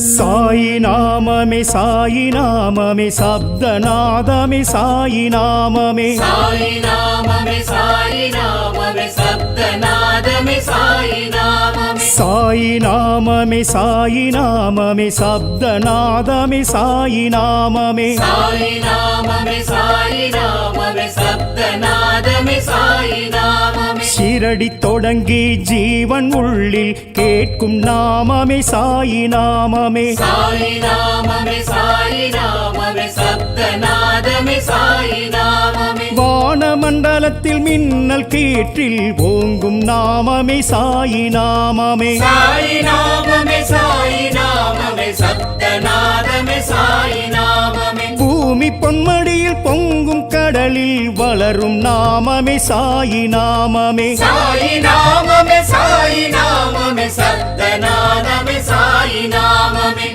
சாயி நாமமே சாயி நாமமே சப்தநாதமே சாயி நாமமே சாயி நாமமே சாயி நாமமே சப்தநாதமே சாயி நாமமே சாயி நாமமே சாயி நாமமே சப்தநாதமே சாயி நாமமே சாயி நாமமே சாயி நாமமே சப்தநாதமே சாயி நாமமே ஷிரடி தொடங்கி ஜீவன் உள்ளில் கேட்கும் நாமமே சாயி நாமமே சாயி நாமமே சாயி நாமமே சப்தநாதமே சாயி நாமமே வானமண்டலத்தில் மின்னல் கீற்றில் ஓங்கும் நாமமே சாயி நாமமே சாயி நாமமே சாயி நாமமே சப்தநாதமே சாயி நாமமே பூமி பொன்மடியில் பொங்கும் கடலில் வளரும் நாமமே சாயி நாமமே சாயி நாமமே சாயி நாமமே சப்தநாதமே சாயி நாமமே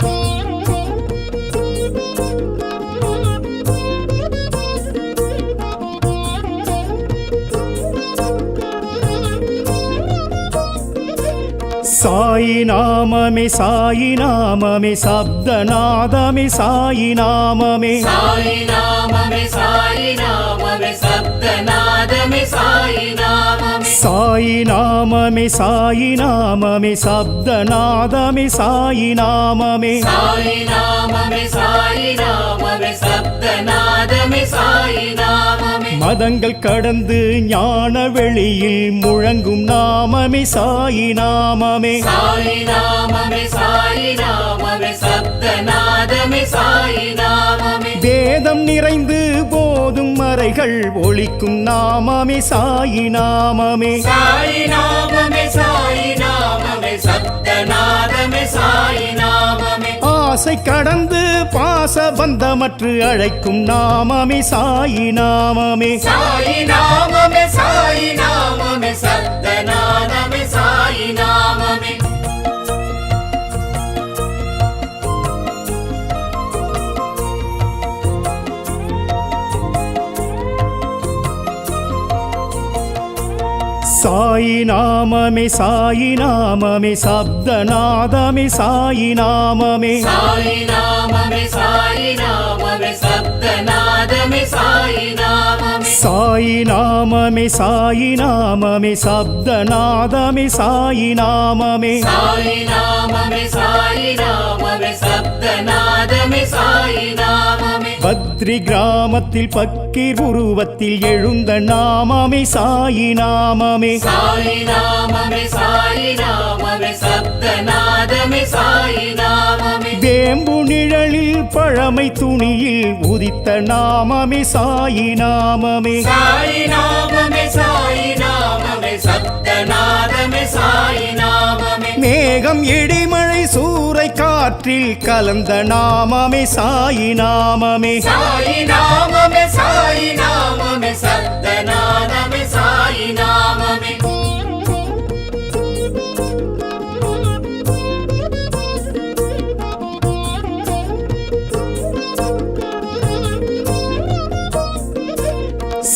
சாயி நாமமே சாயி நாமமே சப்தநாதமே சாயி நாமமே சாயி நாமமே சாயி நாமமே சப்தநாதமே சாயி நாமமே சாயி நாமமே சாயி நாமமே சப்தநாதமே சாயி நாமமே சாயி நாமமே சாயி நாமமே சப்தநாதமே சாயி நாமமே மதங்கள் கடந்து ஞான வெளியில் முழங்கும் நாமமே சாயி நாமமே சாயி நாமமே சாயி நாமமே சப்தநாதமே சாயி நாமமே வேதம் நிறைந்து போதும் மறைகள் ஒழிக்கும் நாமமே சாயி நாமமே சாயி நாமமே சாயி நாமமே சப்தநாதமே சாயி நாமமே ஆசை கடந்து பாச பந்தமற்று அழைக்கும் நாமமே சாயி நாமமே சாயி நாமமே சாயி நாமமே சப்தநாதமே சாயி நாமமே சாயி நாமமே சாயி நாமமே சப்தநாதமே சாயி நாமமே சாயி நாமமே சாயி நாமமே சப்தநாதமே சாயி நாமமே சாயி நாமமே சாயி நாமமே சப்தநாதமே சாயி நாமமே சாயி நாமமே சாயி நாமமே சப்தநாதமே சாயி நாமமே பத்ரி கிராமத்தில் பக்கீர் உருவத்தில் எழுந்த நாமமே சாயி நாமமே சாயி நாமமே சாயி நாமமே சப்தநாதமே சாயி நாமமே வேம்பு நிழலில் பழமை துணியில் உதித்த நாமமே சாயி நாமமே சாயி நாமமே சாயி நாமமே சப்தநாதமே சாயி நாமமே மேகம் இடிமழை சூறை காற்றில் கலந்த நாமமே சாயி நாமமே சாயி நாமமே சாயி நாமமே சப்தநாதமே சாயி நாமமே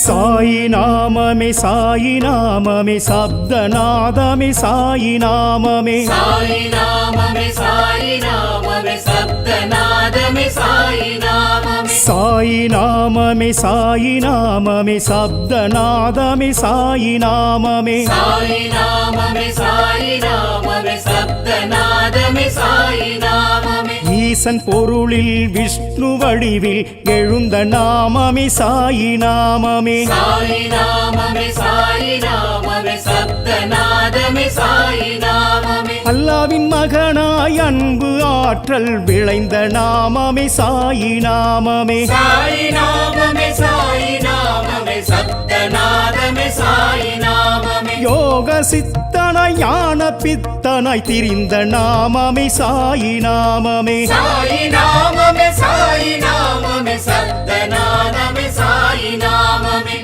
சாயி நாமமே சாயி நாமமே சப்தநாதமே சாயி நாமமே சாயி நாமமே சாயி நாமமே சப்தநாதமே சாயி நாமமே சாயி நாமமே சாயி நாமமே சப்தநாதமே சாயி நாமமே சாயி நாமமே சாயி நாமமே சப்தநாதமே சாயி நாமமே ஈசன் பொருளில் விஷ்ணு வடிவில் எழுந்த நாமமே சாயி நாமமே சாயி நாமமே சாயி நாமமே சப்தநாதமே சாயி நாமமே அல்லாவின் மகனாய் அன்பு ஆற்றல் விளைந்த நாமமே சாயி நாமமே சாயி நாமமே சாயி நாமமே சப்தநாதமே சாயி நாமமே யோக சித்தனாய் ஞான பித்தனாய் திரிந்த நாமமே சாயி நாமமே சாயி நாமமே சாயி நாமமே சப்தநாதமே சாயி நாமமே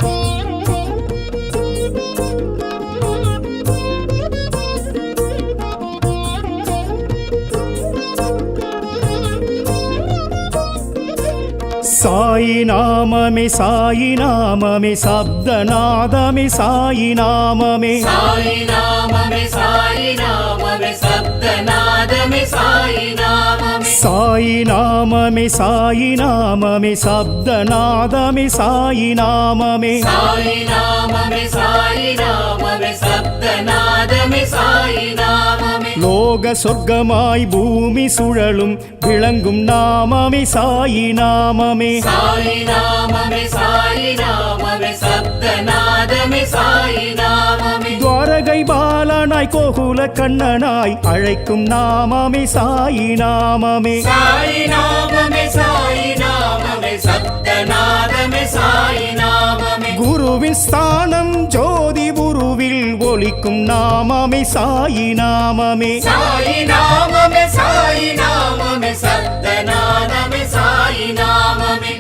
சாயி நாமமே சாயி நாமமே சப்தநாதமே சாயி நாமமே சாயி நாமமே சாயி நாமமே சப்தநாதமே சாயி நாமமே சாயி நாமமே சாயி நாமமே சப்தநாதமே சாயி நாமமே சாயி நாமமே சாயி நாமமே சப்தநாதமே சாயி நாமமே லோக சொர்க்கமாய் பூமி சுழலும் விளங்கும் நாமமே சாயி நாமமே சாயி நாமமே சாயி நாமமே சப்தநாதமே சாயி நாமமே துவாரகை பாலனாய் கோகுல கண்ணனாய் அழைக்கும் நாமமே சாயி நாமமே சாயி நாமமே சாயி நாமமே சப்தநாதமே சாயி நாமமே குருவின் ஸ்தானம் ஜோதி குருவில் ஒலிக்கும் நாமமே சாயி நாமமே சாயி நாமமே சாயி நாமமே சப்தநாதமே சாயி நாமமே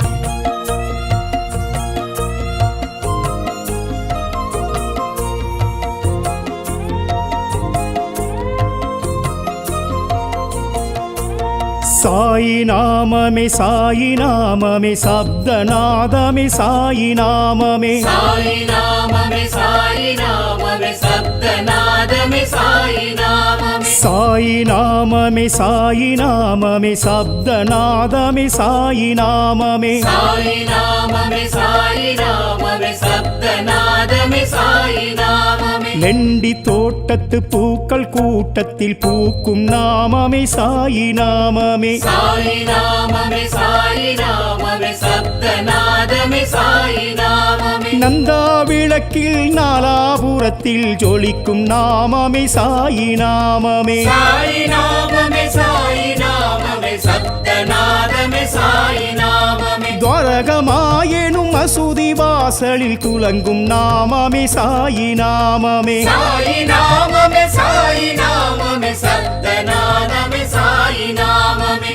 சாயி நாமமே சாயி நாமமே சப்தநாதமே சாயி நாமமே சாயி நாமமே சாயி நாமமே சப்தநாதமே சாயி நாமமே சாயி நாமமே சாயி நாமமே சப்தநாதமே சாயி நாமமே சாயி நாமமே சாயி நாமமே சப்தநாதமே சாயி நாமமே லெண்டி தோட்டத்து பூக்கள் கூட்டத்தில் பூக்கும் நாமமே சாயி நாமமே சாயி நாமமே சாயி நாமமே சப்தநாதமே சாயி நாமமே நந்தா விளக்கில் நாலாபுரத்தில் ஜொலிக்கும் நாமமே சாயி நாமமே சாயி நாமமே சாயி நாமமே சப்தநாதமே சாயி நாமமே துவாரகமாயெனும் மசூதி வாசலில் துலங்கும் நாமமே சாயி நாமமே சாயி நாமமே சாயி நாமமே சப்தநாதமே சாயி நாமமே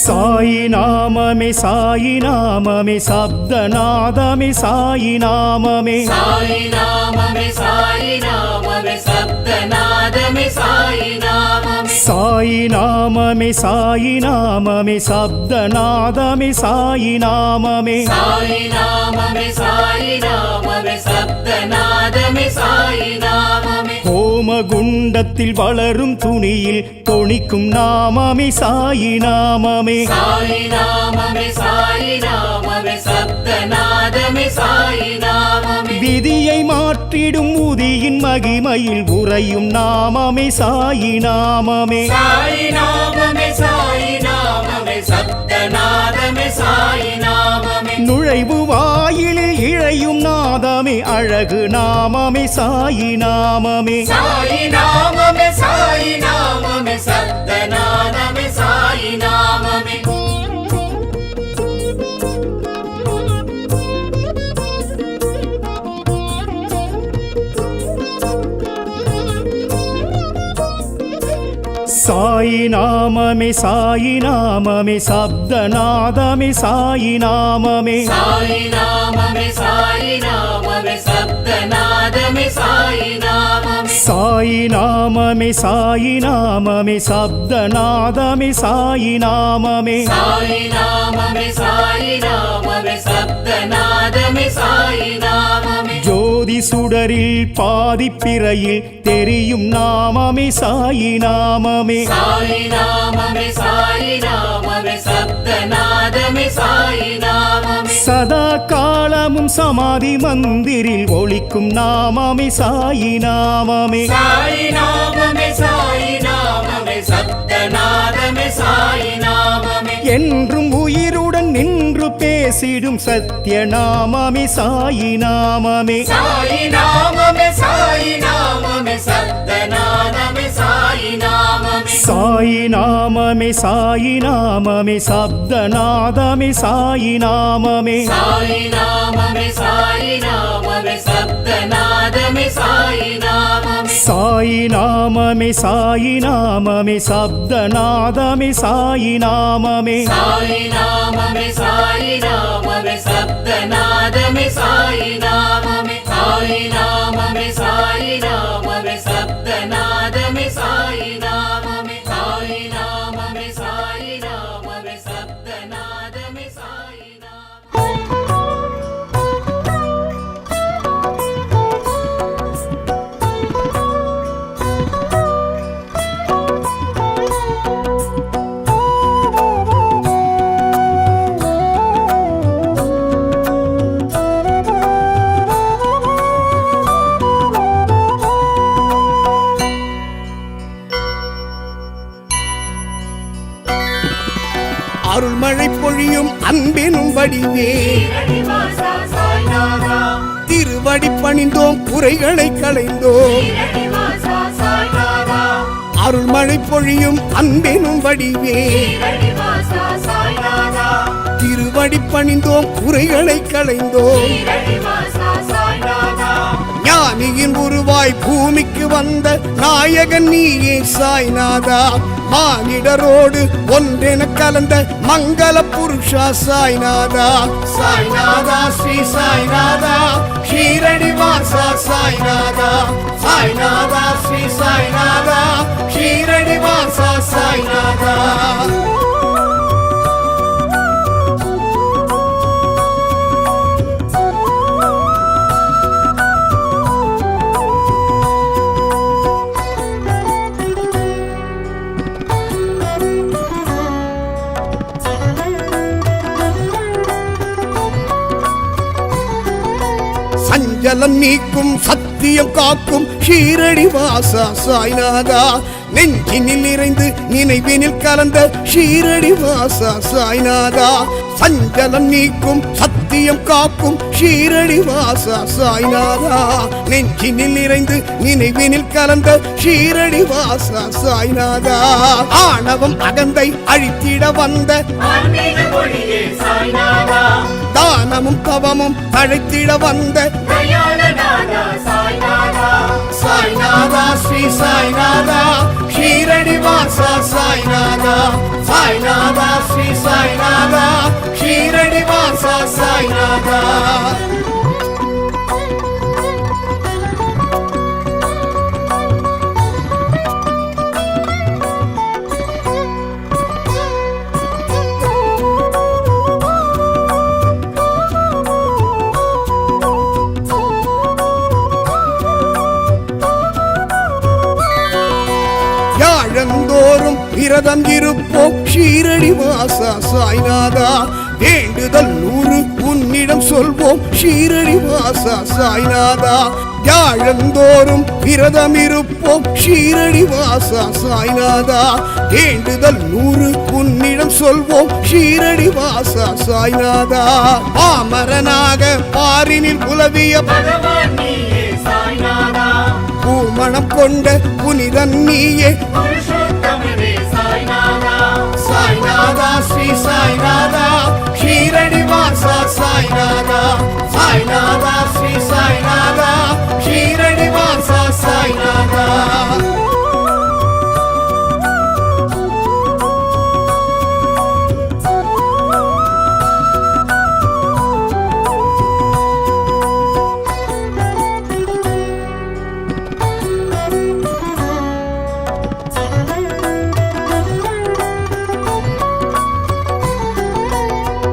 சாயி நாமமே சாயி நாமமே சப்தநாதமே சாயி நாமமே சாயி நாமமே சாயி நாமமே சப்தநாதமே சாயி நாமமே சாயி நாமமே சாயி நாமமே சப்தநாதமே சாயி நாமமே சாயி நாமமே சாயி நாமமே சப்தநாதமே சாயி நாமமே ஹோமகுண்டத்தில் வளரும் துணியில் தொனிக்கும் நாமமே சாயி நாமமே சாயி நாமமே சாயி நாமமே சப்தநாதமே சாயி நாமமே விதியை மாற்றிடும் உதியின் மகிமையில் உறையும் நாமமே சாயி நாமமே சாயி நாமமே சாயி நாமமே சப்தநாதமே சாயி நாமமே நுழைவு வாயிலில் இழையும் நாதமே அழகு நாமமே சாயி நாமமே சாயி நாமமே சாயி நாமமே சப்தநாதமே சாயி நாமமே சாயி நாமமே சாயி நாமமே சப்தநாதமே சாயி நாமமே சாயி நாமமே சாயி நாமமே சப்தநாதமே சாயி நாமமே சாயி நாமமே சாயி நாமமே சப்தநாதமே சாயி நாமமே சாயி நாமமே சாயி நாமமே சப்தநாதமே சாயி நாமமே ஜோதி சுடரில் பாதிப்பிறையில் தெரியும் நாமமே சாயி நாமமே சாயி நாமமே சாயி நாமமே சப்தநாதமே சாயி நாமமே சதா காலமும் சமாதி மந்திரில் ஒலிக்கும் நாமமே சாயி நாமமே சாயி நாமமே சாயி நாமமே சப்தநாதமே சாயி நாமமே என்றும் உயிருடன் நின்று பேசிடும் சத்ய நாமமே சாயி நாமமே சாயி நாமமே சாயி நாமமே சப்தநாதமே சாயி நாமமே சாயி நாமமே சாயி நாமமே சப்தநாதமே சாயி நாமமே சாயி நாமமே சாயி நாமமே சப்தநாதமே சாயி நாமமே சாயி நாமமே சாயி நாமமே சப்தநாதமே சாயி நாமமே சாயி நாமமே சாயி நாமமே சப்தநாதமே சாயி நாமமே சாயி நாமமே சாயி நாமமே சப்தநாதமே சாயி நாமமே சாயி நாமமே சாயி நாமமே சப்தநாதமே சாயி நாமமே அருள்மழை பொழியும் அன்பினும் வடிவே ஸ்ரீரடிவாசா சாய்நாதா திருவடி பணிந்தோம் குறைகளை களைந்தோம் ஸ்ரீரடிவாசா சாய்நாதா அருள்மழை பொழியும் அன்பினும் வடிவே ஸ்ரீரடிவாசா சாய்நாதா திருவடி பணிந்தோம் குறைகளை களைந்தோம் ஸ்ரீரடிவாசா சாய்நாதா ஞானியின் உருவாய் பூமிக்கு வந்த நாயகன் நீயே சாய்நாதா மானிடரோடு ஒன்றென கலந்த மங்கள புருஷா சாய்நாதா சாய்நாதா ஸ்ரீ சாய்நாதா ஷீரடி வாசா சாய்நாதா சாய்நாதா ஸ்ரீ சாய்நாதா ஷீரடி வாசா சாய்நாதா சஞ்சலம் நீக்கும் சத்தியம் காக்கும் ஷீரடி வாசா சாய்நாதா நெஞ்சினில் நிறைந்து நினைவினில் கலந்த ஷீரடி வாசா சாய்நாதா சஞ்சலம் நீக்கும் சத்தியம் காக்கும் ஷீரடி வாசா சாய்நாதா நெஞ்சினில் நிறைந்து நினைவினில் கலந்த ஷீரடி வாசா சாய்நாதா ஆணவம் அகந்தை அழித்திட வந்த ஆன்மீக மொழியே சாய்நாதா தானமும் தவமும் அழைத்திட வந்த தயாளநாதா சாய்நாதா சாய்நாதா ஸ்ரீ சாய்நாதா ஷீரடி வாசா சாய்நாதா சாய்நாதா ஸ்ரீ சாய்நாதா ஷீரடி வாசா சாய்நாதா யாழந்தோறும் விரதம் இருப்போம் ஷீரடி வாசா சாய்நாதா வேண்டுதல் 100 உன்னிடம் சொல்வோம் ஷீரடி வாசா சாய்நாதா யாழந்தோறும் விரதம் இருப்போம் ஷீரடி வாசா சாய்நாதா வேண்டுதல் 100 உன்னிடம் சொல்வோம் ஷீரடி வாசா சாய்நாதா பாமரனாக பாரினில் உலவிய பகவான் நீயே சாய்நாதா பூமணம் கொண்ட புனிதன் நீயே புருஷோத்தமனே சாய்நாதா சாய்நாதா ஸ்ரீ சாய்நாதா ஷீரடி வாசா சாய்நாதா சாய்நாதா ஸ்ரீ சாய்நாதா ஷீரடி வாசா சாய்நாதா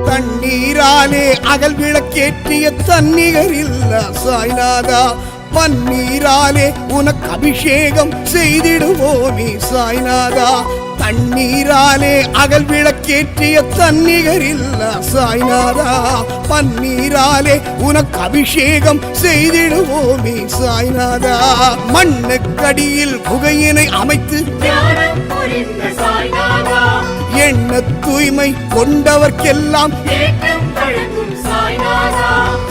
தண்ணீராலே அகல் விளக்கேற்றிய தன்னிகர் இல்ல சாய்நாதா பன்னீராலே உனக்கு அபிஷேகம் செய்திடுவோமே சாய்நாதா தண்ணீராலே அகல் விளக்கேற்றிய தன்னிகர் இல்ல சாய்நாதா பன்னீராலே உனக்கு அபிஷேகம் செய்திடுவோமே சாய்நாதா மண்ணுக்கடியில் குகையினை அமைத்து ஞானம் புரிந்த சாய்நாதா எண்ண தூய்மை கொண்டவர்க்கெல்லாம் ஏற்றம் வழங்கும் சாய்நாதா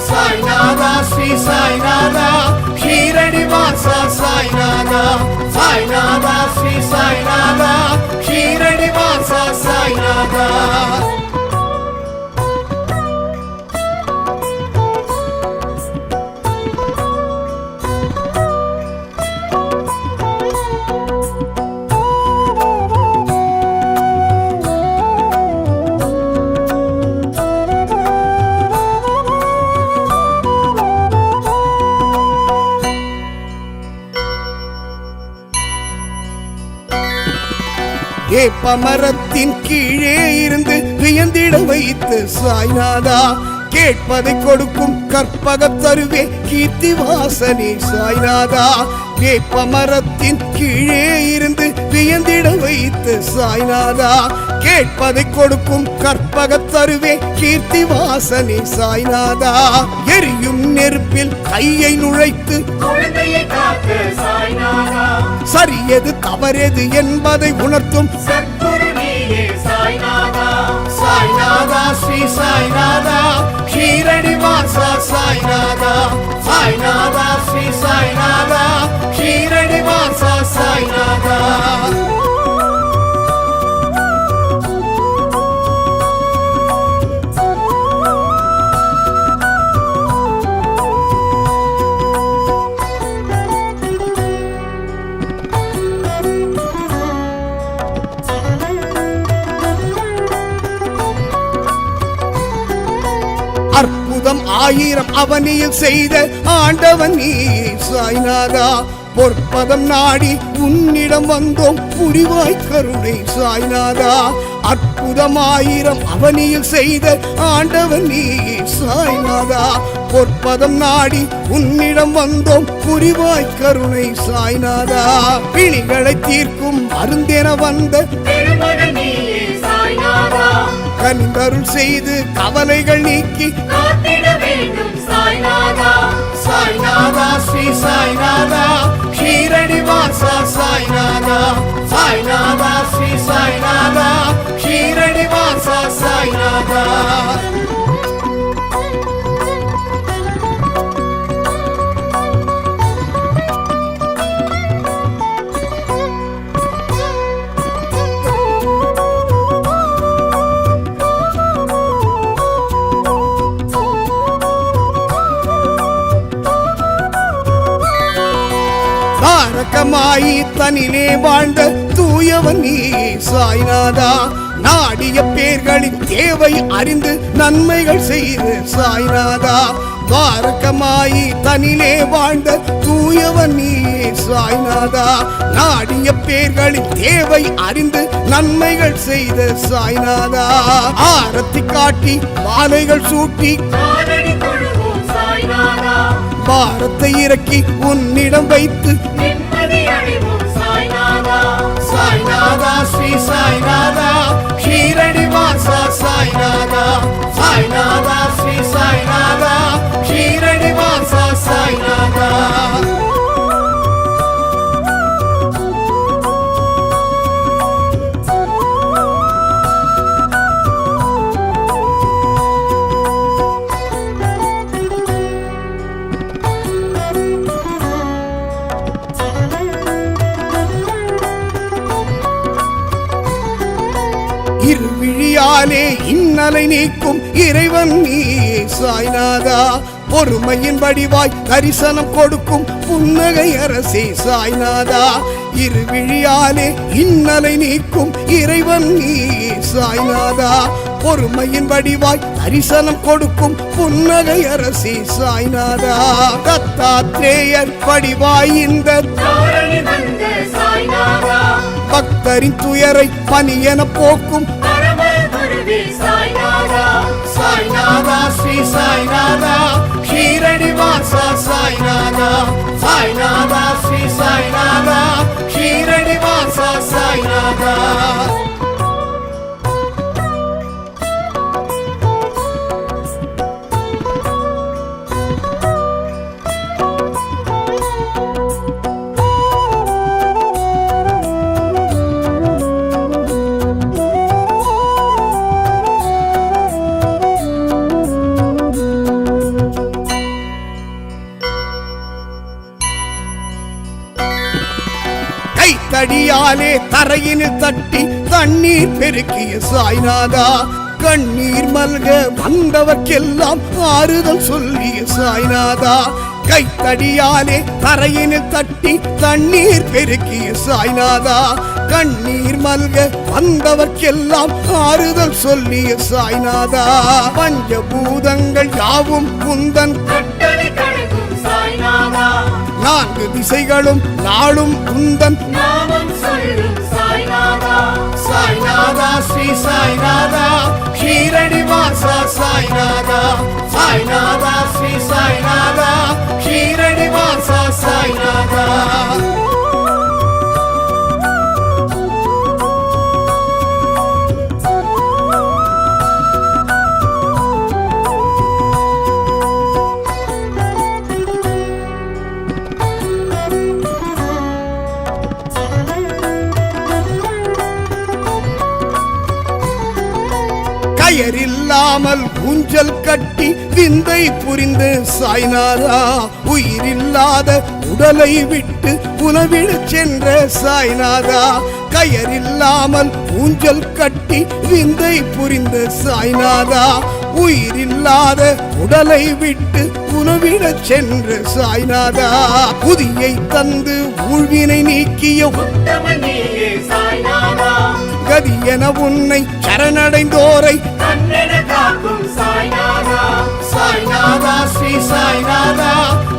சாய்நாதா ஸ்ரீ சாய்நாதா ஷீரடி வாசா சாய்நாதா சாய்நாதா ஸ்ரீ சாய்நாதா ஷீரடி வாசா சாய்நாதா வேப்பமரத்தின் கீழே இருந்து வியந்திட வைத்து சாய்நாதா கேட்பதை கொடுக்கும் கற்பக தருவே கீர்த்தி வாசனே சாய்நாதா வேப்பமரத்தின் கீழே இருந்து வியந்திட வைத்து சாய்நாதா கேட்பதை கொடுக்கும் கற்பக தருவே கீர்த்தி வாசனே சாய்நாதா எரியும் நெருப்பில் கையை நுழைத்து குழந்தையை காக்க சாய்நாதா சரியது தவறெது என்பதை உணர்த்தும் சத்குரு நீயே சாய்நாதா சாய்நாதா ஸ்ரீ சாய்நாதா ஷீரடி வாசா சாய்நாதா சாய்நாதா ஸ்ரீ சாய்நாதா ஷீரடி வாசா சாய்நாதா அற்புதம் ஆயிரம் அவனியில் செய்த ஆண்டவன் நீ சாய்நாதா பொற்பதம் நாடி உன்னிடம் வந்தோம் புரிவாய் கருணை சாய்நாதா அற்புதம் ஆயிரம் அவனியில் செய்த ஆண்டவன் நீ சாய்நாதா பொற்பதம் நாடி உன்னிடம் வந்தோம் புரிவாய் கருணை சாய்நாதா பிணிகளை தீர்க்கும் மருந்தென வந்த திருமகன் நீயே சாய்நாதா கனிந்தருள் செய்து கவலைகள் நீக்கி காத்திட வேண்டும் சாய்நாதா சாய்நாதா ஸ்ரீ சாய்நாதா ஷீரடி வாசா சாய்நாதா சாய்நாதா ஸ்ரீ சாய்நாதா ஷீரடி வாசா சாய்நாதா தாரகமாயி தனிலே வாழ்ந்த தூயவன் நீ சாய்நாதா நாடிய பேர்களின் தேவை அறிந்து நன்மைகள் செய்து சாய்நாதா தாரகமாயி தனிலே வாழ்ந்த தூயவன் நீ சாய்நாதா நாடிய பேர்களின் தேவை அறிந்து நன்மைகள் செய்த சாய்நாதா ஆரத்தி காட்டி மாலைகள் சூட்டி காலடி தொழுவோம் சாய்நாதா பாரத்தை இறக்கி உன்னிடம் வைத்து நிம்மதி அடைவோம் சாய்நாதா சாய்நாதா ஸ்ரீ சாய்நாதா ஷீரடி வாசா சாய்நாதா சாய்நாதா ஸ்ரீ சாய்நாதா ஷீரடி வாசா சாய்நாதா இருவிழியாலே இன்னலை நீக்கும் இறைவன் நீ சாய்நாதா பொறுமையின் வடிவாய் தரிசனம் கொடுக்கும் புன்னகை அரசே சாய்நாதா இருவிழியாலே இன்னலை நீக்கும் இறைவன் நீ சாய்நாதா பொறுமையின் வடிவாய் தரிசனம் கொடுக்கும் புன்னகை அரசே சாய்நாதா தத்தாத்ரேயர் வடிவாய் இந்த தாரணி வந்த சாய்நாதா பக்தரின் துயரை பனியென போக்கும் பரம குருவே சாய்நாதா சாய்நாதா ஸ்ரீ சாய்நாதா ஷீரடி வாசா சாய்நாதா சாய்நாதா ஸ்ரீ சாய்நாதா ஷீரடி வாசா சாய்நாதா கைத்தடியாலே தரையினில் தட்டி தண்ணீர் பெருக்கிய சாய்நாதா கண்ணீர் மல்க வந்தவர்க்கெல்லாம் ஆறுதல் சொல்லிய சாய்நாதா கைத்தடியாலே தரையினில் தட்டி தண்ணீர் பெருக்கிய சாய்நாதா கண்ணீர் மல்க வந்தவர்க்கெல்லாம் ஆறுதல் சொல்லிய சாய்நாதா பஞ்சபூதங்கள் யாவும் குந்தன் கட்டளை கடக்கும் சாய்நாதா நான்கு திசைகளும் நாளும் குந்தன் நாமம் சொல்லும் சாய்நாதா சாய்நாதா ஸ்ரீ சாய்நாதா ஷீரடி வாசா சாய்நாதா சாய்நாதா ஸ்ரீ சாய்நாதா ஷீரடி வாசா சாய்நாதா கயரில்லாமல் ஊஞ்சல் கட்டி விந்தை புரிந்து சாய்நாதா உயிரில்லாத உடலை விட்டு உணவிடச் சென்ற சாய்நாதா கயரில்லாமல் ஊஞ்சல் கட்டி விந்தை புரிந்த சாய்நாதா உயிரில்லாத உடலை விட்டு உணவிடச் சென்ற சாய்நாதா புதியை தந்து ஊழ்வினை நீக்கிய உத்தமனே சாய்நாதா கதி என உன்னை சரணடைந்தோரை கண்ணென காக்கும் சாய்நாதா சாய்நாதா ஸ்ரீ சாய்நாதா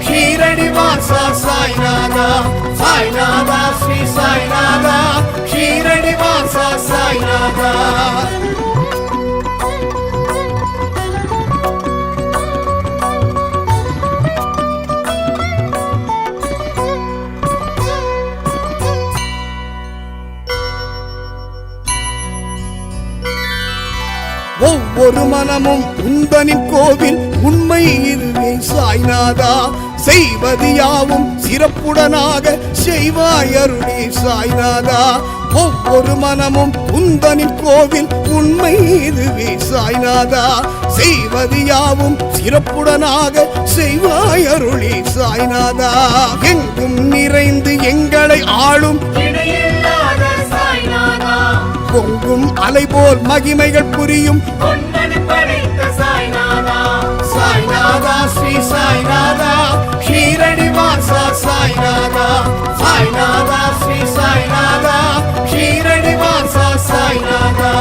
ஷீரடி வாசா சாய்நாதா சாய்நாதா ஸ்ரீ சாய்நாதா ஷீரடி வாசா சாய்நாதா ஒவ்வொரு மனமும் உந்தனின் கோவில் உண்மை இதுவே சாய்நாதா செய்வது யாவும் சிறப்புடனாக செய்வாய் அருளே சாய்நாதா ஒவ்வொரு மனமும் உந்தனின் கோவில் உண்மை இதுவே சாய்நாதா செய்வது யாவும் சிறப்புடனாக செய்வாய் அருளே சாய்நாதா எங்கும் நிறைந்து எங்களை ஆளும் இணையில்லாத சாய்நாதா பொங்கும் அலை போல் மகிமைகள் புரியும் பொன்னன் படைத்த சாய்நாதா சாய்நாதா ஸ்ரீ சாய்நாதா ஷீரடி வாசா சாய்நாதா சாய்நாதா ஸ்ரீ சாய்நாதா ஷீரடி வாசா சாய்நாதா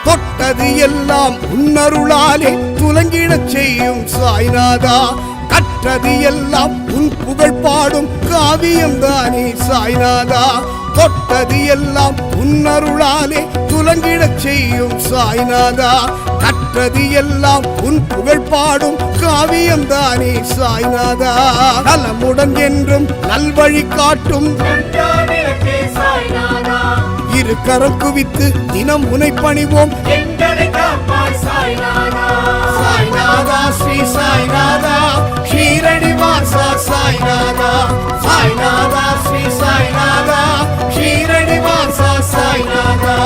தொட்டது எல்லாம் உன்னருளாலே துலங்கிடச் செய்யும் சாய்நாதா கற்றது எல்லாம் உன் புகழ் பாடும் காவியம் தானே சாய்நாதா தொட்டது எல்லாம் உன்னருளாலே துலங்கிடச் செய்யும் சாய்நாதா கற்றது எல்லாம் உன் புகழ் பாடும் காவியம் தானே சாய்நாதா நலமுடன் என்றும் நல்வழி காட்டும் நன்றாவிளக்கே சாய்நாதா இரு கரம் குவித்து தினம் உனை பணிவோம் எங்களை காப்பாய் சாய்நாதா சாய்நாதா ஸ்ரீ சாய்நாதா ஷீரடி வாசா சாய்நாதா சாய்நாதா ஸ்ரீ சாய்நாதா ஷீரடி வாசா சாய்நாதா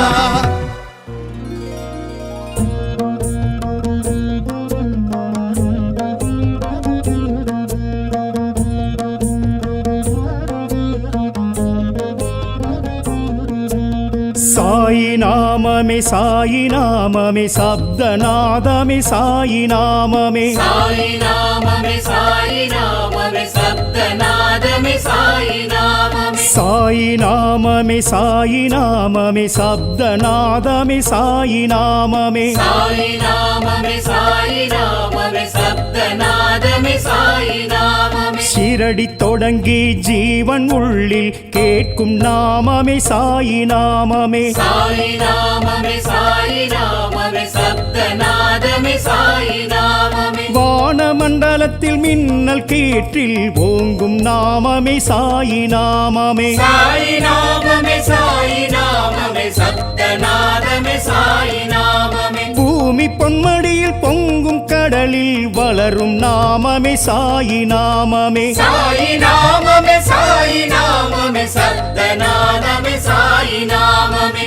சாயி நாமமே சாயி நாமமே சப்தநாதமே சாயி நாமமே சாயி நாமமே சாயி நாமமே சப்தநாதமே சாயி நாமமே சாயி நாமமே சாயி நாமமே சப்தநாதமே சாயி நாமமே சாயி நாமமே சாயி நாமமே சப்தநாதமே சாயி நாமமே ஷீரடி தொடங்கி ஜீவன் உள்ளில் கேட்கும் நாமமே சாயி நாமமே சாயி நாமமே சாயி நாமமே சப்தநாதமே சாயி நாமமே வானமண்டலத்தில் மின்னல் கீற்றில் ஓங்கும் நாமமே சாயி நாமமே சாயி நாமமே சாயி நாமமே சப்தநாதமே சாயி நாமமே பூமி பொன்மடியில் பொங்கும் கடலில் வளரும் நாமமே சாயி நாமமே சாயி நாமமே சாயி நாமமே சப்தநாதமே சாயி நாமமே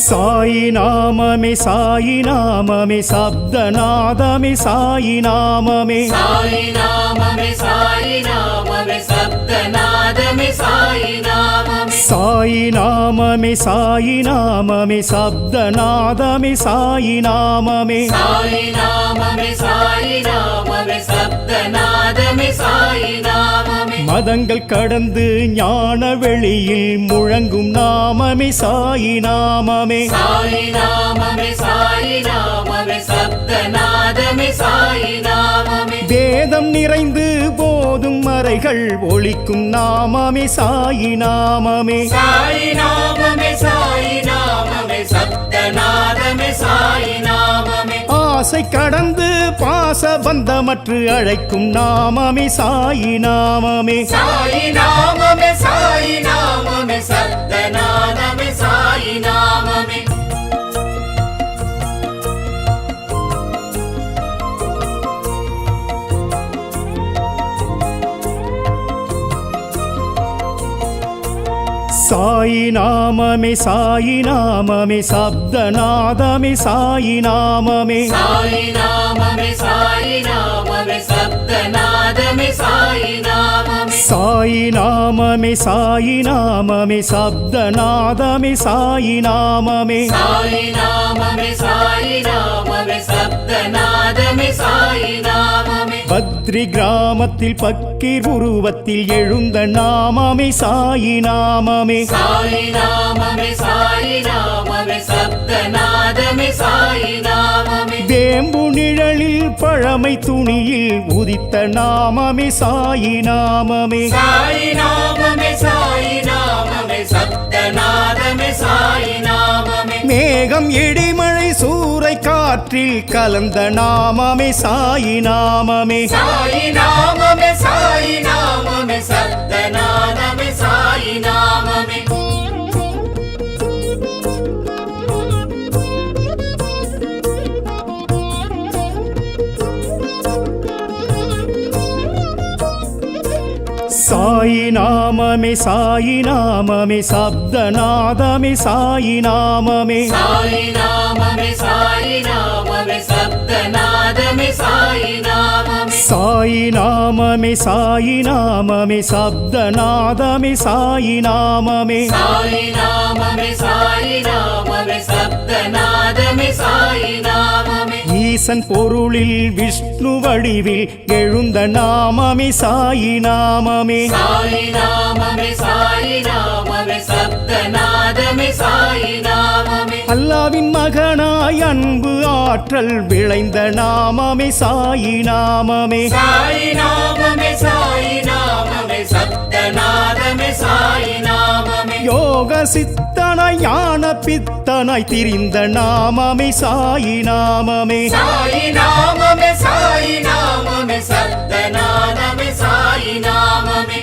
சாயி நாமமே சாயி நாமமே சப்தநாதமே சாயி நாமமே சாயி நாமமே சாயி நாமமே சப்தநாதமே சாயி நாமமே சாயி நாமமே சாயி நாமமே சப்தநாதமே சாயி நாமமே சாயி நாமமே சாயி நாமமே சப்தநாதமே சாயி நாமமே மதங்கள் கடந்து ஞான வெளியில் முழங்கும் நாமமே சாயி நாமமே சாயி நாமமே சாயி நாமமே சப்தநாதமே சாயி நாமமே வேதம் நிறைந்து போதும் மறைகள் ஒழிக்கும் நாமமே சாயி நாமமே சாயி நாமமே சாயி நாமமே சப்தநாதமே சாயி நாமமே ஆசை கடந்து பாச பந்தமற்று அழைக்கும் நாமமே சாயி நாமமே சாயி நாமமே சாயி நாமமே சப்தநாதமே சாயி நாமமே சாயி நாமமே சாயி நாமமே சப்தநாதமே சாயி நாமமே சாயி நாமமே சாயி நாமமே சப்தநாதமே சாயி நாமமே சாயி நாமமே சாயி நாமமே சப்தநாதமே சாயி நாமமே சாயி நாமமே சாயி நாமமே சப்தநாதமே சாயி நாமமே பத்ரி கிராமத்தில் பக்கீர் உருவத்தில் எழுந்த நாமமே சாயி நாமமே சாயி நாமமே சாயி நாமமே சப்தநாதமே சாயி நாமமே வேம்பு நிழலில் பழமை துணியில் உதித்த நாமமே சாயி நாமமே சாயி நாமமே சாயி நாமமே சப்தநாதமே சாயி நாமமே மேகம் இடிமழை சூறை காற்றில் கலந்த நாமமே சாயி நாமமே சாயி நாமமே சாயி நாமமே சப்தநாதமே சாயி நாமமே சாயி நாமமே சாயி நாமமே சப்தநாதமே சாயி நாமமே சாயி நாமமே சாயி நாமமே சப்தநாதமே சாயி நாமமே சாயி நாமமே சாயி நாமமே சப்தநாதமே சாயி நாமமே சாயி நாமமே சாயி நாமமே சப்தநாதமே சாயி நாமமே ஈசன் பொருளில் விஷ்ணு வடிவில் எழுந்த நாமமே சாயி நாமமே சாயி நாமமே சாயி நாமமே சப்தநாதமே சாயி நாமமே அல்லாவின் மகனாய் அன்பு ஆற்றல் விளைந்த நாமமே சாயி நாமமே சாயி நாமமே சாயி நாமமே சப்தநாதமே சாயி நாமமே யோக சித்தனாய் ஞான பித்தனாய் திரிந்த நாமமே சாயி நாமமே சாயி நாமமே சாயி நாமமே சப்தநாதமே சாயி நாமமே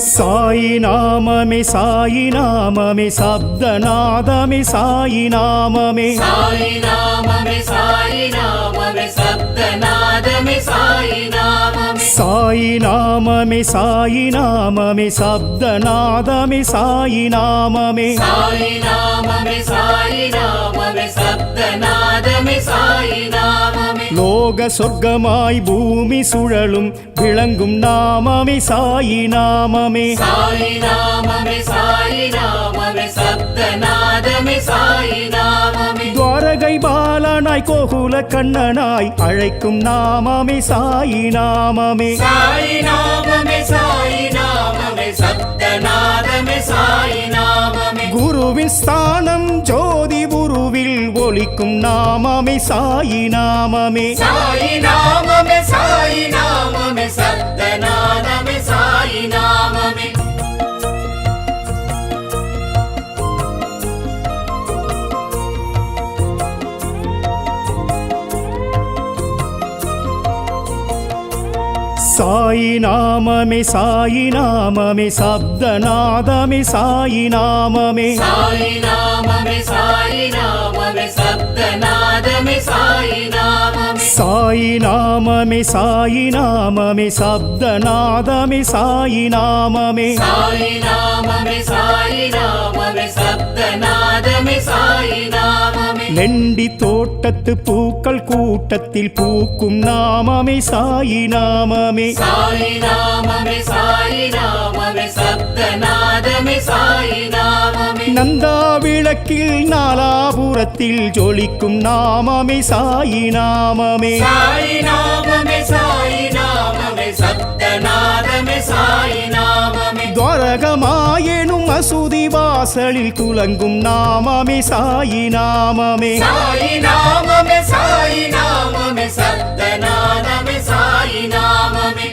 சாயி நாமமே சாயி நாமமே சப்தநாதமே சாயி நாமமே சாயி நாமமே சாயி நாமமே சப்தநாதமே சாயி நாமமே சாயி நாமமே சாயி நாமமே சப்தநாதமே சாயி நாமமே சாயி நாமமே சாயி நாமமே சப்தநாதமே சாயி நாமமே லோக சொர்க்கமாய் பூமி சுழலும் விளங்கும் நாமமே சாயி நாமமே சாயி நாமமே சாயி நாமமே சப்தநாதமே சாயி நாமமே துவாரகை பாலனாய் கோகுல கண்ணனாய் அழைக்கும் நாமமே சாயி நாமமே சாயி நாமமே சாயி நாமமே சப்தநாதமே சாயி நாமமே குருவின் ஸ்தானம் ஜோதி குருவில் ஒலிக்கும் நாமமே சாயி நாமமே சாயி நாமமே சாயி நாமமே சப்தநாதமே சாயி நாமமே சாயி நாமமே சாயி நாமமே சப்தநாதமே சாயி நாமமே சாயி நாமமே நாமமே சாயி நாமமே சப்தநாதமே சாயி நாமமே சாயி நாமமே சாயி நாமமே சப்தநாதமே சாயி நாமமே சாயி நாமமே சாயி நாமமே சப்தநாதமே சாயி நாமமே லெண்டி தோட்டத்து பூக்கள் கூட்டத்தில் பூக்கும் நாமமே சாயி நாமமே சாயி நாமமே சாயி நாமமே சப்தநாதமே சாயி நாமமே நந்தா விளக்கில் நாலாபுரத்தில் ஜொலிக்கும் நாமமே சாயி நாமமே சாயி நாமமே சாயி நாமமே சப்தநாதமே சாயி நாமமே துவாரகமாயெனும் மசூதி வாசலில் துலங்கும் நாமமே சாயி நாமமே சாயி நாமமே சாயி நாமமே சப்தநாதமே சாயி நாமமே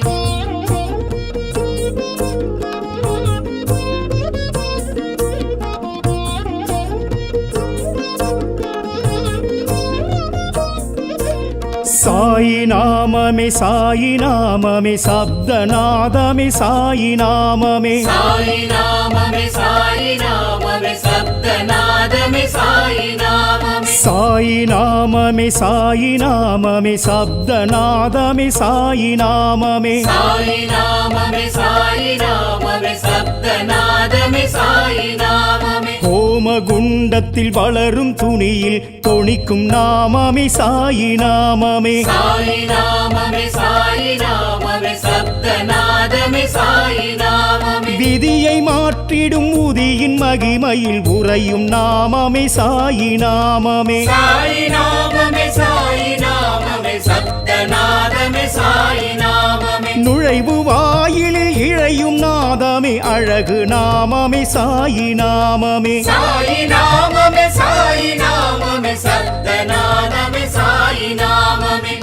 சாயி நாமமே சாயி நாமமே சப்தநாதமே சாயி நாமமே சாயி நாமமே சாயி நாமமே சப்தநாதமே சாயி நாமமே சாயி நாமமே சாயி நாமமே சப்தநாதமே சாயி நாமமே சாயி நாமமே சாயி நாமமே சப்தநாதமே சாயி நாமமே ஹோமகுண்டத்தில் வளரும் துணியில் தொனிக்கும் நாமமே சாயி நாமமே சாயி நாமமே சாயி நாமமே சப்தநாதமே சாயி நாமமே விதியை மாற்றிடும் உதியின் மகிமையில் உறையும் நாமமே சாயி நாமமே சாயி நாமமே சாயி நாமமே சப்தநாதமே சாயி நாமமே நுழைவு வாயிலில் இழையும் நாதமே அழகு நாமமே சாயி நாமமே சாயி நாமமே சாயி நாமமே சப்தநாதமே சாயி நாமமே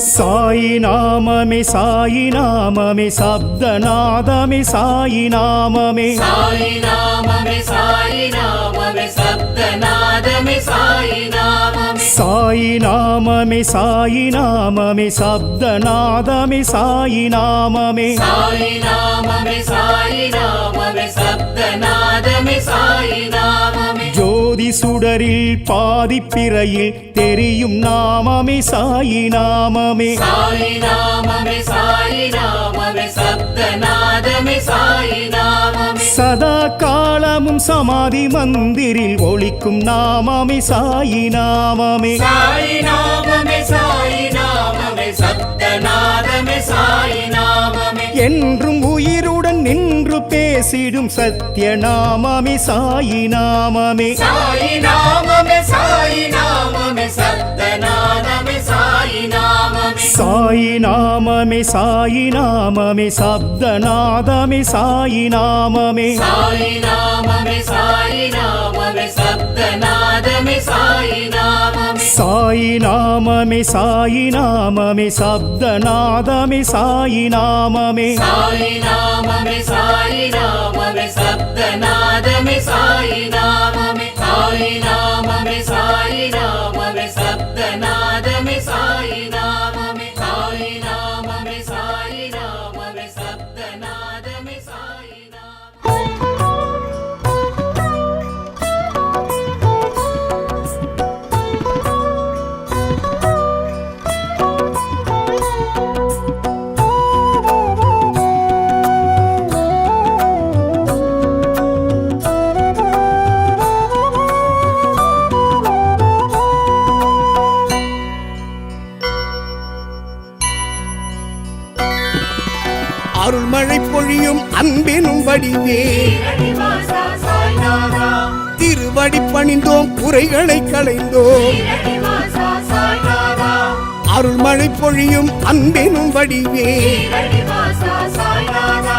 சாயி நாமமே சாயி நாமமே சப்தநாதமே சாயி நாமமே சாயி நாமமே சாயி நாமமே சப்தநாதமே சாயி நாமமே சாயி நாமமே சாயி நாமமே சப்தநாதமே சாயி நாமமே சாயி நாமமே சாயி நாமமே சப்தநாதமே சாயி நாமமே ஜோதி சுடரில் பாதிப்பிறையில் தெரியும் நாமமே சாயி நாமமே சாயி நாமமே சாயி நாமமே சப்தநாதமே சாயி நாமமே சதா காலமும் சமாதி மந்திரில் ஒலிக்கும் நாமமே சாயி நாமமே சாயி நாமமே சாயி நாமமே சப்தநாதமே சாயி நாமமே என்றும் உயிருடன் நின்று பேசிடும் சத்திய நாமமே சாயி நாமமே சாயி நாமமே சாயி நாமமே சப்தநாதமே சாயி நாமமே சாயி நாமமே சாயி நாமமே சப்தநாதமே சாயி நாமமே சாயி நாமமே சாயி நாமமே சப்தநாதமே சாயி நாமமே சாயி நாமமே சாயி நாமமே சப்தநாதமே சாயி நாமமே சாயி நாமமே சாயி நாமமே சப்தநாதமே சாயி நாமமே சாயி நாமமே சாயி நாமமே சப்தநாதமே சாயி நாமமே சாயி நாமமே சாயி நாமமே சப்தநாதமே சாயி நாமமே அருள்மழை பொழியும் அன்பெனும் வடிவே ஸ்ரீரடிவாசா சாய்நாதா திருவடி பணிந்தோம் குறைகளை களைந்தோம் ஸ்ரீரடிவாசா சாய்நாதா அருள்மழை பொழியும் அன்பெனும் வடிவே ஸ்ரீரடிவாசா சாய்நாதா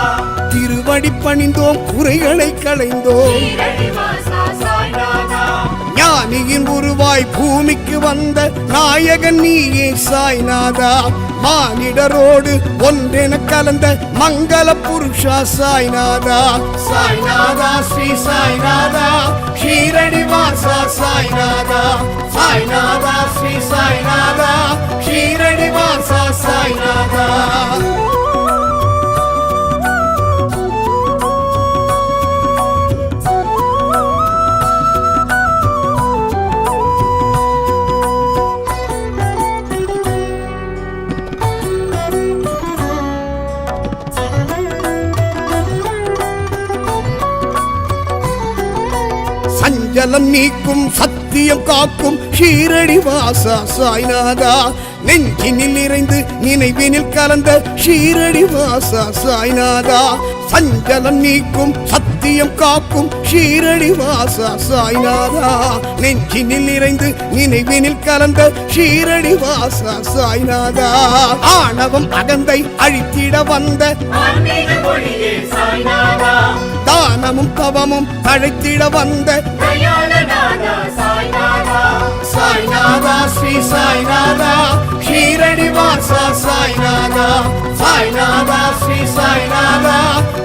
திருவடி பணிந்தோம் குறைகளை களைந்தோம் ஸ்ரீரடிவாசா சாய்நாதா ஞானியின் உருவாய் பூமிக்கு வந்த நாயகன் நீயே சாய்நாதா மானிடரோடு ஒன்றென கலந்த மங்கள புருஷா சாய்நாதா சாய்நாதா ஸ்ரீ சாய்நாதா ஷீரடி வாசா சாய்நாதா சாய்நாதா ஸ்ரீ சாய்நாதா சஞ்சலம் நீக்கும் சத்தியம் காக்கும் ஷீரடி வாசா சாய்நாதா நெஞ்சினில் நிறைந்து நினைவினில் கலந்த ஷீரடி வாசா சாய்நாதா சஞ்சலம் நீக்கும் சத்தியம் காக்கும் ஷீரடி வாசா சாய்நாதா நெஞ்சினில் நிறைந்து நினைவினில் கலந்த ஷீரடி வாசா சாய்நாதா ஆணவம் அகந்தை அழித்திட வந்த ஆன்மீக மொழியே சாய்நாதா தானமும் தவமும் தழைத்திட வந்த தயாளநாதா சாய்நாதா சாய்நாதா ஸ்ரீ சாய்நாதா ஷீரடி வாசா சாய்நாதா சாய்நாதா ஸ்ரீ சாய்நாதா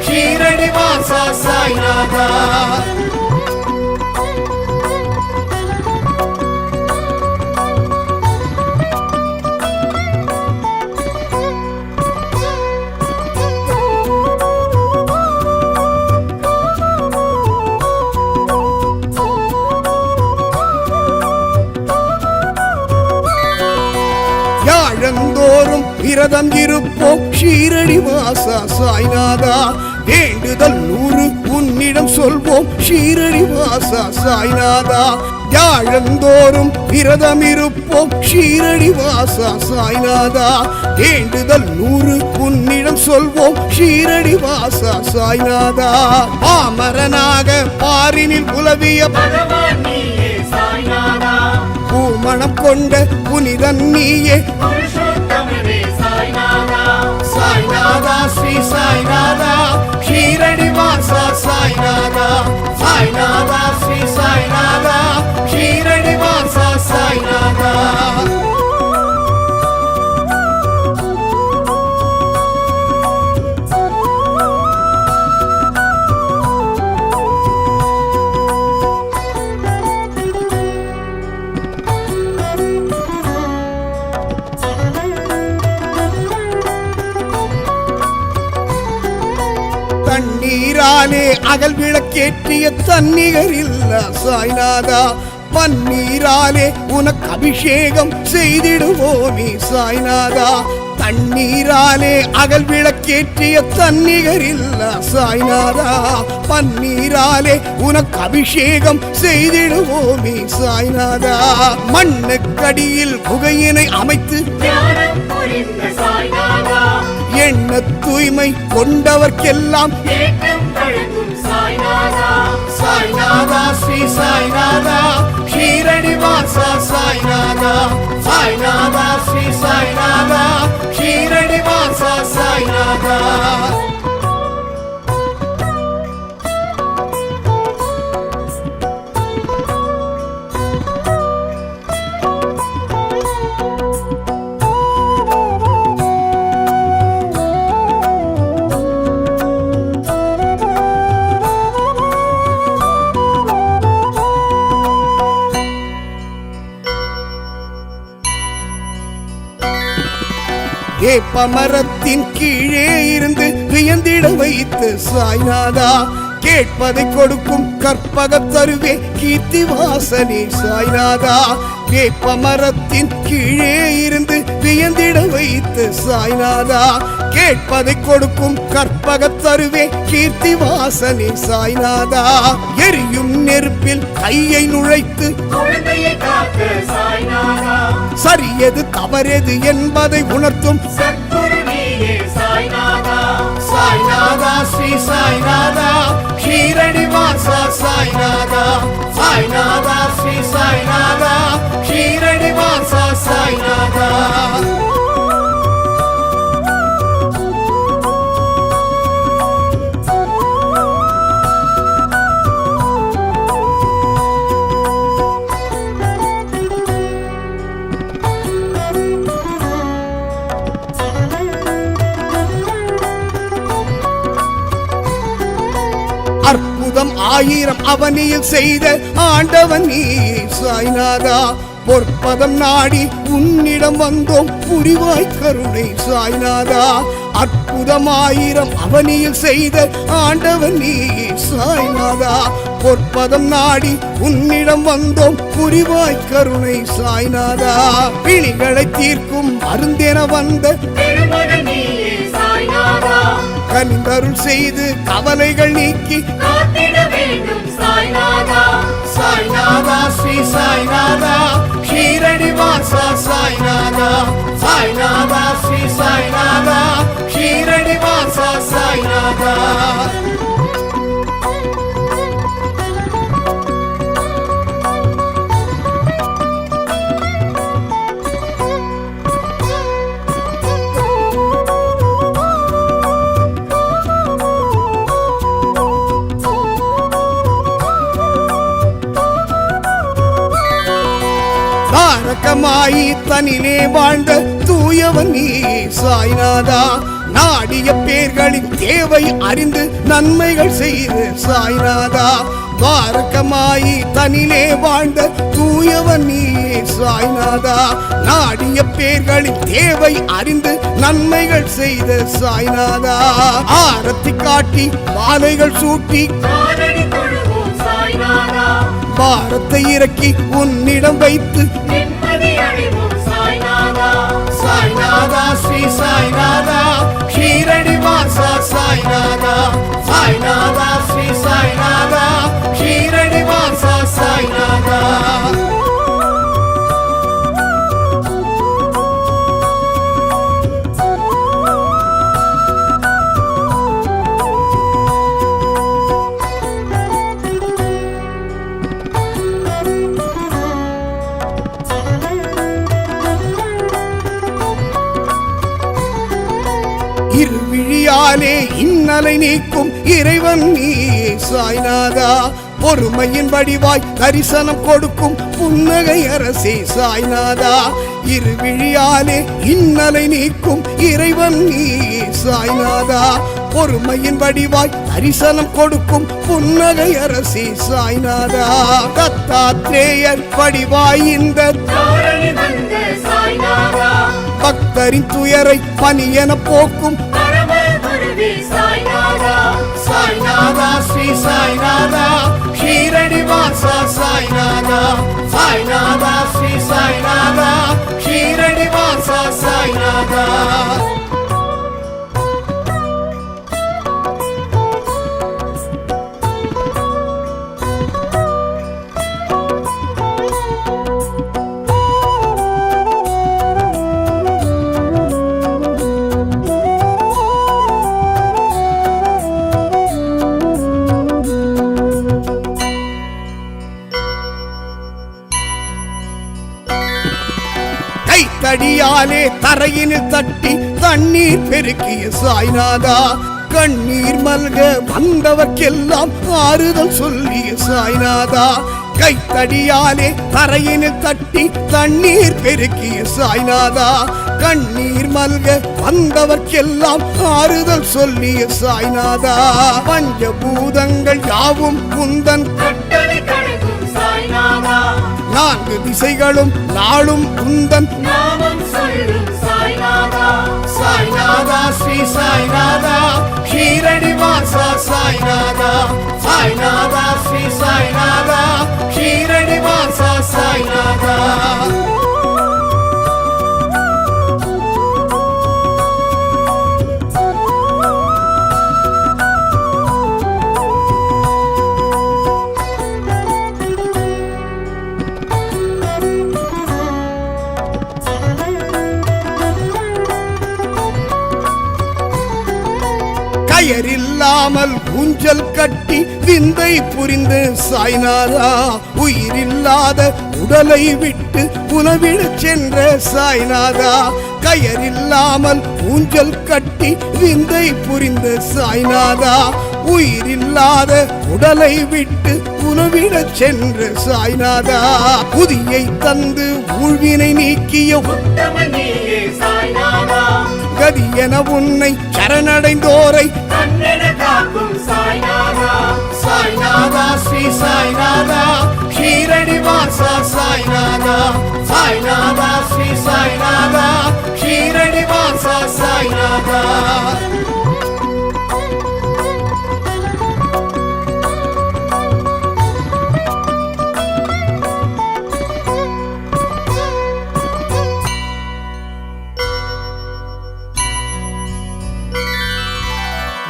ஷீரடி வாசா சாய்நாதா யாழந்தோறும் விரதம் இருப்போம் ஷீரடி வாசா சாய்நாதா வேண்டுதல் 100 உன்னிடம் சொல்வோம் ஷீரடி வாசா சாய்நாதா யாழந்தோறும் விரதம் இருப்போம் ஷீரடி வாசா சாய்நாதா வேண்டுதல் 100 உன்னிடம் சொல்வோம் ஷீரடி வாசா சாய்நாதா பாமரனாக பாரினில் உலவிய பகவான் நீயே சாய்நாதா பூமணம் கொண்ட புனிதன் நீயே புருஷோத்தமனே சாய்நாதா சாய்நாதா ஸ்ரீ சாய்நாதா ஷீரடி வாசா சாய்நாதா சாய்நாதா ஸ்ரீ சாய்நாதா ஷீரடி வாசா சாய்நாதா தண்ணீராலே அகல் விளக்கேற்றிய தன்னிகர் இல்ல சாய்நாதா பன்னீராலே உனக்கு அபிஷேகம் செய்திடுவோமே சாய்நாதா தண்ணீராலே அகல் விளக்கேற்றிய தன்னிகர் இல்ல சாய்நாதா பன்னீராலே உனக்கு அபிஷேகம் செய்திடுவோமே சாய்நாதா மண்ணுக்கடியில் குகையினை அமைத்து தியானம் புரிந்த சாய்நாதா எண்ண தூய்மை கொண்டவர்க்கெல்லாம் ஏற்றம் வழங்கும் சாய்நாதா சாய்நாதா ஸ்ரீ சாய்நாதா ஷீரடி வாசா சாய்நாதா சாய்நாதா ஸ்ரீ சாய்நாதா ஷீரடி வாசா சாய்நாதா வேப்பமரத்தின் கீழே இருந்து வியந்திட வைத்து சாய்நாதா கேட்பதை கொடுக்கும் கற்பக தருவே கீர்த்தி வாசனே சாய்நாதா வேப்பமரத்தின் கீழே இருந்து வியந்திட வைத்து சாய்நாதா கேட்பதை கொடுக்கும் கற்பக தருவே கீர்த்தி வாசனே சாய்நாதா எரியும் நெருப்பில் கையை நுழைத்து குழந்தையை காக்க சாய்நாதா சரியது தவறெது என்பதை உணர்த்தும் சத்குரு நீயே சாய்நாதா சாய்நாதா ஸ்ரீ சாய்நாதா ஷீரடி வாசா சாய்நாதா சாய்நாதா ஸ்ரீ சாய்நாதா ஷீரடி வாசா சாய்நாதா அற்புதம் 1000 அவனியில் செய்த ஆண்டவன் நீ சாய்நாதா பொற்பதம் நாடி உன்னிடம் வந்தோம் புரிவாய் கருணை சாய்நாதா அற்புதம் 1000 அவனியில் செய்த ஆண்டவன் நீ சாய்நாதா பொற்பதம் நாடி உன்னிடம் வந்தோம் புரிவாய் கருணை சாய்நாதா பிணிகளை தீர்க்கும் மருந்தென வந்த திருமகன் நீயே சாய்நாதா கனிந்தருள் செய்து கவலைகள் நீக்கி காத்திட வேண்டும் சாய்நாதா சாய்நாதா ஸ்ரீ சாய்நாதா ஷீரடி வாசா சாய்நாதா சாய்நாதா ஸ்ரீ சாய்நாதா ஷீரடி வாசா சாய்நாதா தாரகமாயி தனிலே வாழ்ந்த தூயவன் நீ சாய்நாதா நாடிய பேர்களின் தேவை அறிந்து நன்மைகள் செய்து சாய்நாதா தாரகமாயி தனிலே வாழ்ந்த தூயவன் நீ சாய்நாதா நாடிய பேர்களின் தேவை அறிந்து நன்மைகள் செய்த சாய்நாதா ஆரத்தி காட்டி மாலைகள் சூட்டி காலடி தொழுவோம் சாய்நாதா பாரத்தை இறக்கி உன்னிடம் வைத்து நிம்மதி அடைவோம் சாய்நாதா சாய்நாதா ஸ்ரீ சாய்நாதா ஷீரடி வாசா சாய்நாதா சாய்நாதா ஸ்ரீ சாய்நாதா ஷீரடி வாசா சாய்நாதா இருவிழியாலே இன்னலை நீக்கும் இறைவன் நீ சாய்நாதா பொறுமையின் வடிவாய் தரிசனம் கொடுக்கும் புன்னகை அரசே சாய்நாதா இருவிழியாலே இன்னலை நீக்கும் இறைவன் நீ சாய்நாதா பொறுமையின் வடிவாய் தரிசனம் கொடுக்கும் புன்னகை அரசே சாய்நாதா தத்தாத்ரேயர் வடிவாய் இந்த தாரணி வந்த சாய்நாதா பக்தரின் துயரை பனியென போக்கும் பரம குருவே சாய்நாதா சாய்நாதா ஸ்ரீ சாய்நாதா ஷீரடி வாசா சாய்நாதா சாய்நாதா ஸ்ரீ சாய்நாதா ஷீரடி வாசா சாய்நாதா கைத்தடியாலே தரையினில் தட்டி தண்ணீர் பெருக்கிய சாய்நாதா கண்ணீர் மல்க வந்தவர்க்கெல்லாம் ஆறுதல் சொல்லிய சாய்நாதா கைத்தடியாலே தரையினில் தட்டி தண்ணீர் பெருக்கிய சாய்நாதா கண்ணீர் மல்க வந்தவர்க்கெல்லாம் ஆறுதல் சொல்லிய சாய்நாதா பஞ்சபூதங்கள் யாவும் குந்தன் கட்டளை கடக்கும் சாய்நாதா நான்கு திசைகளும் நாளும் குந்தன் நாமம் சொல்லும் சாய்நாதா சாய்நாதா ஸ்ரீ சாய்நாதா ஷீரடி வாசா சாய்நாதா சாய்நாதா ஸ்ரீ சாய்நாதா ஷீரடி வாசா சாய்நாதா கயரில்லாமல் ஊஞ்சல் கட்டி விந்தை புரிந்து சாய்நாதா உயிரில்லாத உடலை விட்டு உணவிடச் சென்ற சாய்நாதா கயரில்லாமல் ஊஞ்சல் கட்டி விந்தை புரிந்த சாய்நாதா உயிரில்லாத உடலை விட்டு உணவிடச் சென்ற சாய்நாதா புதியை தந்து ஊழ்வினை நீக்கிய உத்தமன் நீயே சாய்நாதா கதி என உன்னை சரணடைந்தோரை கண்ணென காக்கும் சாய்நாதா சாய்நாதா ஸ்ரீ சாய்நாதா ஷீரடி வாசா சாய்நாதா சாய்நாதா ஸ்ரீ சாய்நாதா ஷீரடி வாசா சாய்நாதா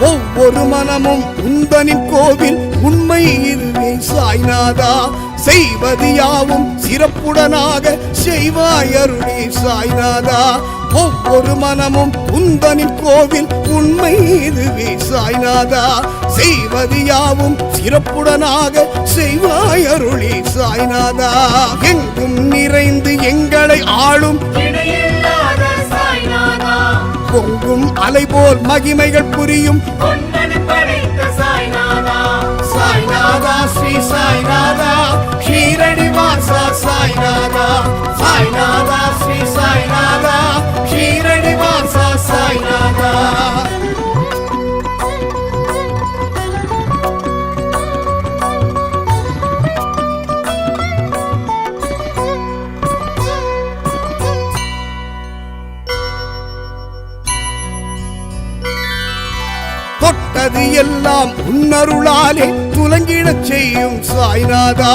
ஒவ்வொரு மனமும் உந்தனின் கோவில் உண்மை இதுவே சாய்நாதா செய்வது யாவும் சிறப்புடனாக செய்வாய் அருளே சாய்நாதா ஒவ்வொரு மனமும் உந்தனின் கோவில் உண்மை இதுவே சாய்நாதா செய்வது யாவும் சிறப்புடனாக செய்வாய் அருளே சாய்நாதா எங்கும் நிறைந்து எங்களை ஆளும் இணையில்லாத சாய்நாதா பொங்கும் அலை போல் மகிமைகள் புரியும் பொன்னனை படைத்த சாய்நாதா சாய்நாதா ஸ்ரீ சாய்நாதா ஷீரடி வாசா சாய்நாதா சாய்நாதா ஸ்ரீ சாய்நாதா ஷீரடி வாசா சாய்நாதா தொட்டது எல்லாம் உன்னருளாலே துலங்கிடச் செய்யும் சாய்நாதா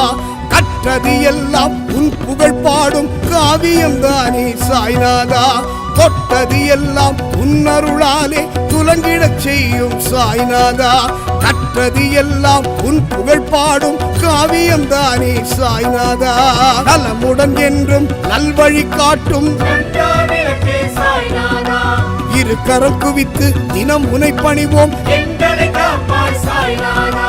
கற்றது எல்லாம் உன் புகழ் பாடும் காவியம் தானே சாய்நாதா தொட்டது எல்லாம் உன்னருளாலே துலங்கிடச் செய்யும் சாய்நாதா கற்றது எல்லாம் உன் புகழ் பாடும் காவியம் தானே சாய்நாதா நலமுடன் என்றும் நல்வழி காட்டும் நன்றாவிளக்கே சாய்நாதா இரு கரம் குவித்து தினம் உனை பணிவோம் எங்களை காப்பாய் சாய்நாதா